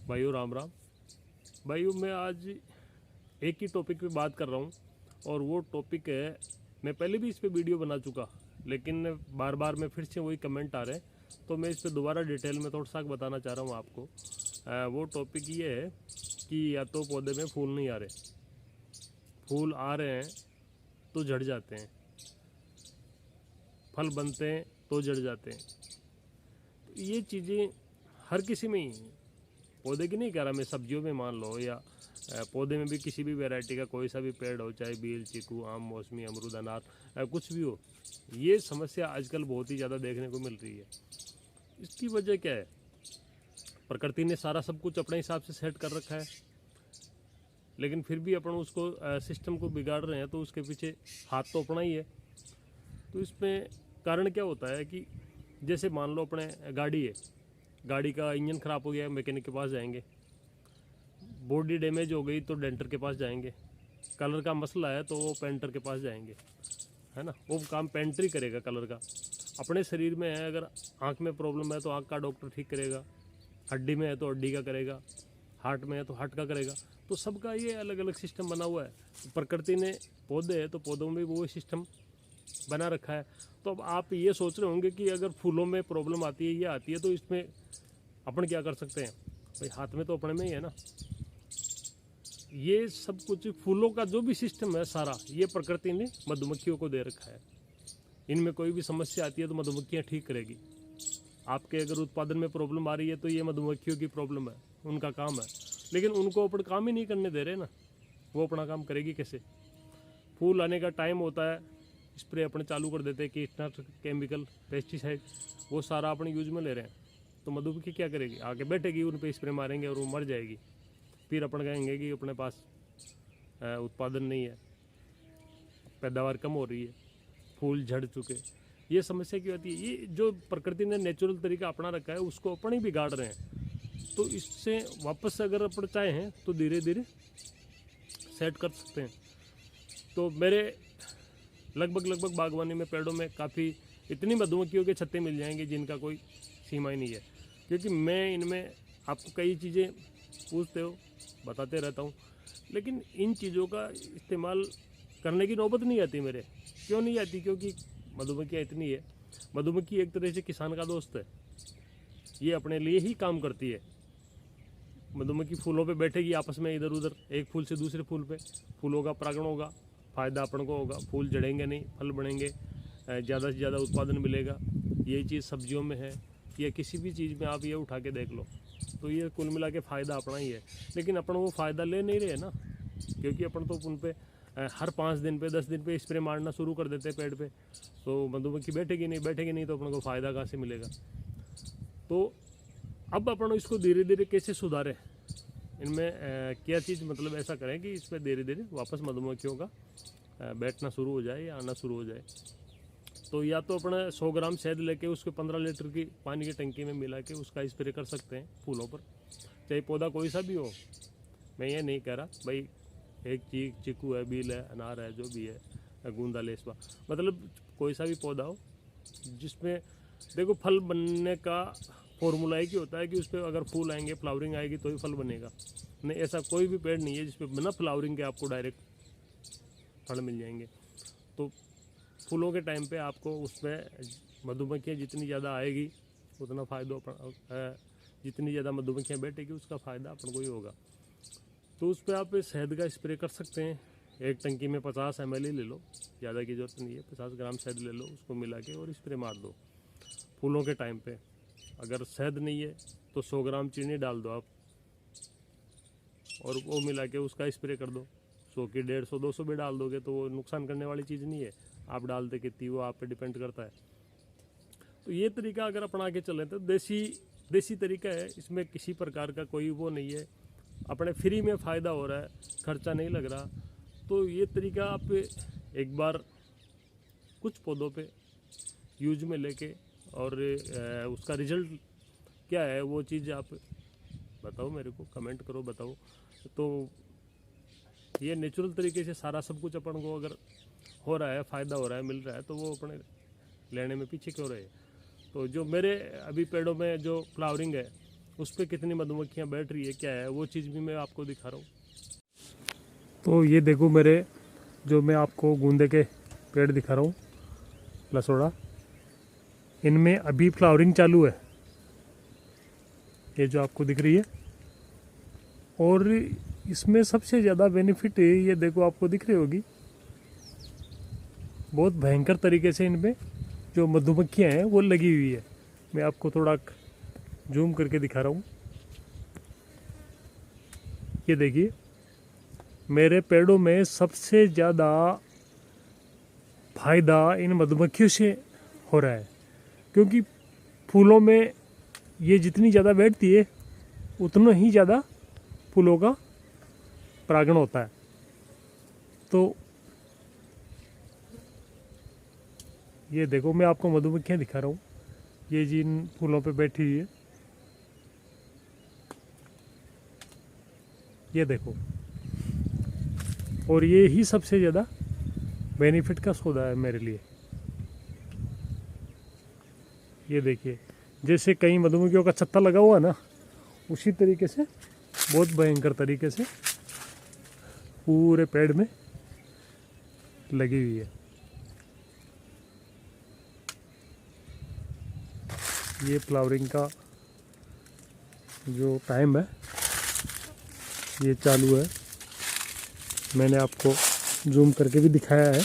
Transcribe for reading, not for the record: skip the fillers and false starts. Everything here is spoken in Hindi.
भाइयों राम राम। भाइयों मैं आज एक ही टॉपिक पे बात कर रहा हूँ और वो टॉपिक है, मैं पहले भी इस पे वीडियो बना चुका, लेकिन बार बार में फिर से वही कमेंट आ रहे हैं, तो मैं इस पे दोबारा डिटेल में थोड़ा सा बताना चाह रहा हूँ आपको। वो टॉपिक ये है कि या तो पौधे में फूल नहीं आ रहे, फूल आ रहे हैं तो झड़ जाते हैं, फल बनते हैं तो झड़ जाते हैं। तो ये चीज़ें हर किसी में ही हैं। पौधे की नहीं कह रहा मैं, सब्जियों में मान लो या पौधे में भी किसी भी वैरायटी का कोई सा भी पेड़ हो, चाहे बेल, चीकू, आम, मौसमी, अमरूद, अनार, कुछ भी हो, ये समस्या आजकल बहुत ही ज़्यादा देखने को मिल रही है। इसकी वजह क्या है? प्रकृति ने सारा सब कुछ अपने हिसाब से सेट कर रखा है, लेकिन फिर भी अपन उसको सिस्टम को बिगाड़ रहे हैं, तो उसके पीछे हाथ तो अपना ही है। तो इसमें कारण क्या होता है कि जैसे मान लो अपने गाड़ी है, गाड़ी का इंजन ख़राब हो गया, मैकेनिक के पास जाएंगे। बॉडी डैमेज हो गई तो डेंटर के पास जाएंगे। कलर का मसला है तो वो पेंटर के पास जाएंगे, है ना। वो काम पेंटर ही करेगा कलर का। अपने शरीर में है, अगर आँख में प्रॉब्लम है तो आँख का डॉक्टर ठीक करेगा, हड्डी में है तो हड्डी का करेगा, हार्ट में है तो हार्ट का करेगा। तो सबका ये अलग अलग सिस्टम बना हुआ है। तो प्रकृति ने पौधे है तो पौधों में भी वो सिस्टम बना रखा है। तो अब आप ये सोच रहे होंगे कि अगर फूलों में प्रॉब्लम आती है, ये आती है, तो इसमें अपन क्या कर सकते हैं? भाई हाथ में तो अपने में ही है ना। ये सब कुछ फूलों का जो भी सिस्टम है सारा, ये प्रकृति ने मधुमक्खियों को दे रखा है। इनमें कोई भी समस्या आती है तो मधुमक्खियाँ ठीक करेगी। आपके अगर उत्पादन में प्रॉब्लम आ रही है तो ये मधुमक्खियों की प्रॉब्लम है, उनका काम है। लेकिन उनको अपन काम ही नहीं करने दे रहे ना, वो अपना काम करेगी कैसे? फूल आने का टाइम होता है, स्प्रे अपने चालू कर देते हैं, कीटनाशक, केमिकल, पेस्टिसाइड, वो सारा अपने यूज में ले रहे हैं। तो मधुमक्खी क्या करेगी? आके बैठेगी, उन पे स्प्रे मारेंगे और वो मर जाएगी। फिर अपन कहेंगे कि अपने पास उत्पादन नहीं है, पैदावार कम हो रही है, फूल झड़ चुके। ये समस्या क्यों आती है? ये जो प्रकृति ने नेचुरल तरीका अपना रखा है उसको अपन ही बिगाड़ रहे हैं। तो इससे वापस अगर अपन चाहें तो धीरे धीरे सेट कर सकते हैं। तो मेरे लगभग बागवानी में, पेड़ों में काफ़ी इतनी मधुमक्खियों के छत्ते मिल जाएंगे जिनका कोई सीमा ही नहीं है। क्योंकि मैं इनमें आपको कई चीज़ें पूछते हो, बताते रहता हूँ, लेकिन इन चीज़ों का इस्तेमाल करने की नौबत नहीं आती मेरे। क्यों नहीं आती? क्योंकि मधुमक्खियाँ इतनी है। मधुमक्खी एक तरह से किसान का दोस्त है, ये अपने लिए ही काम करती है। मधुमक्खी फूलों पे बैठेगी, आपस में इधर उधर, एक फूल से दूसरे फूल पे, फूलों का परागण होगा, फ़ायदा अपन को होगा, फूल जड़ेंगे नहीं, फल बढ़ेंगे, ज़्यादा से ज़्यादा उत्पादन मिलेगा। यही चीज़ सब्जियों में है या किसी भी चीज़ में आप ये उठा के देख लो, तो ये कुल मिला के फ़ायदा अपना ही है। लेकिन अपन वो फ़ायदा ले नहीं रहे ना, क्योंकि अपन तो उन पे हर 5 दिन पे, 10 दिन पे स्प्रे मारना शुरू कर देते हैं पेड़ पे। तो मधुमक्खी बैठेगी नहीं तो अपन को फ़ायदा कहाँ से मिलेगा? तो अब अपन इसको धीरे धीरे कैसे सुधारें? इनमें क्या चीज़ मतलब ऐसा करें कि इसमें धीरे धीरे वापस मधुमक्खियों का बैठना शुरू हो जाए या आना शुरू हो जाए। तो या तो अपना 100 ग्राम शहद लेके उसके 15 लीटर की पानी की टंकी में मिला के उसका स्प्रे कर सकते हैं फूलों पर, चाहे पौधा कोई सा भी हो। मैं ये नहीं कह रहा भाई एक चीकू है, बील है, अनार है, जो भी है, गूंदा, लेसवा, मतलब कोई सा भी पौधा हो जिसमें देखो फल बनने का फॉर्मूला एक ही होता है कि उस पर अगर फूल आएंगे, फ्लावरिंग आएगी तो ही फल बनेगा। नहीं, ऐसा कोई भी पेड़ नहीं है जिसपे बिना फ्लावरिंग के आपको डायरेक्ट फल मिल जाएंगे। तो फूलों के टाइम पे आपको उसमें मधुमक्खियाँ जितनी ज़्यादा आएगी उतना फ़ायदा, जितनी ज़्यादा मधुमक्खियाँ बैठेगी उसका फ़ायदा अपन को ही होगा। तो उस पर आप शहद का स्प्रे कर सकते हैं। एक टंकी में 50 ml ही ले लो, ज़्यादा की ज़रूरत नहीं है। 50 ग्राम शहद ले लो, उसको मिला के और स्प्रे मार दो फूलों के टाइम पे। अगर शहद नहीं है तो 100 ग्राम चीनी डाल दो आप, और वो मिला के उसका स्प्रे कर दो। 100 की 150, 200 भी डाल दोगे तो वो नुकसान करने वाली चीज़ नहीं है। आप डालते कितनी वो आप पे डिपेंड करता है। तो ये तरीका अगर अपना के चलें तो देसी तरीका है, इसमें किसी प्रकार का कोई वो नहीं है, अपने फ्री में फ़ायदा हो रहा है, खर्चा नहीं लग रहा। तो ये तरीका आप एक बार कुछ पौधों पे यूज में लेके और उसका रिजल्ट क्या है वो चीज़ आप बताओ मेरे को, कमेंट करो, बताओ। तो ये नेचुरल तरीके से सारा सब कुछ अपन को अगर हो रहा है, फ़ायदा हो रहा है, मिल रहा है, तो वो अपने लेने में पीछे क्यों रहे? तो जो मेरे अभी पेड़ों में जो फ्लावरिंग है उस पर कितनी मधुमक्खियाँ बैठ रही है, क्या है वो चीज़ भी मैं आपको दिखा रहा हूँ। तो ये देखो मेरे जो मैं आपको गूंदे के पेड़ दिखा रहा हूँ लसोड़ा, इनमें अभी फ्लावरिंग चालू है, ये जो आपको दिख रही है। और इसमें सबसे ज़्यादा बेनिफिट ये देखो आपको दिख रही होगी, बहुत भयंकर तरीके से इनमें जो मधुमक्खियाँ हैं वो लगी हुई है। मैं आपको थोड़ा जूम करके दिखा रहा हूँ। ये देखिए मेरे पेड़ों में सबसे ज़्यादा फायदा इन मधुमक्खियों से हो रहा है, क्योंकि फूलों में ये जितनी ज़्यादा बैठती है उतना ही ज़्यादा फूलों का परागण होता है। तो ये देखो मैं आपको मधुमक्खियाँ दिखा रहा हूँ, ये जिन फूलों पे बैठी हुई है, ये देखो। और ये ही सबसे ज़्यादा बेनिफिट का सौदा है मेरे लिए। ये देखिए जैसे कहीं मधुमक्खियों का छत्ता लगा हुआ ना, उसी तरीके से बहुत भयंकर तरीके से पूरे पेड़ में लगी हुई है। ये फ्लावरिंग का जो टाइम है ये चालू है, मैंने आपको जूम करके भी दिखाया है।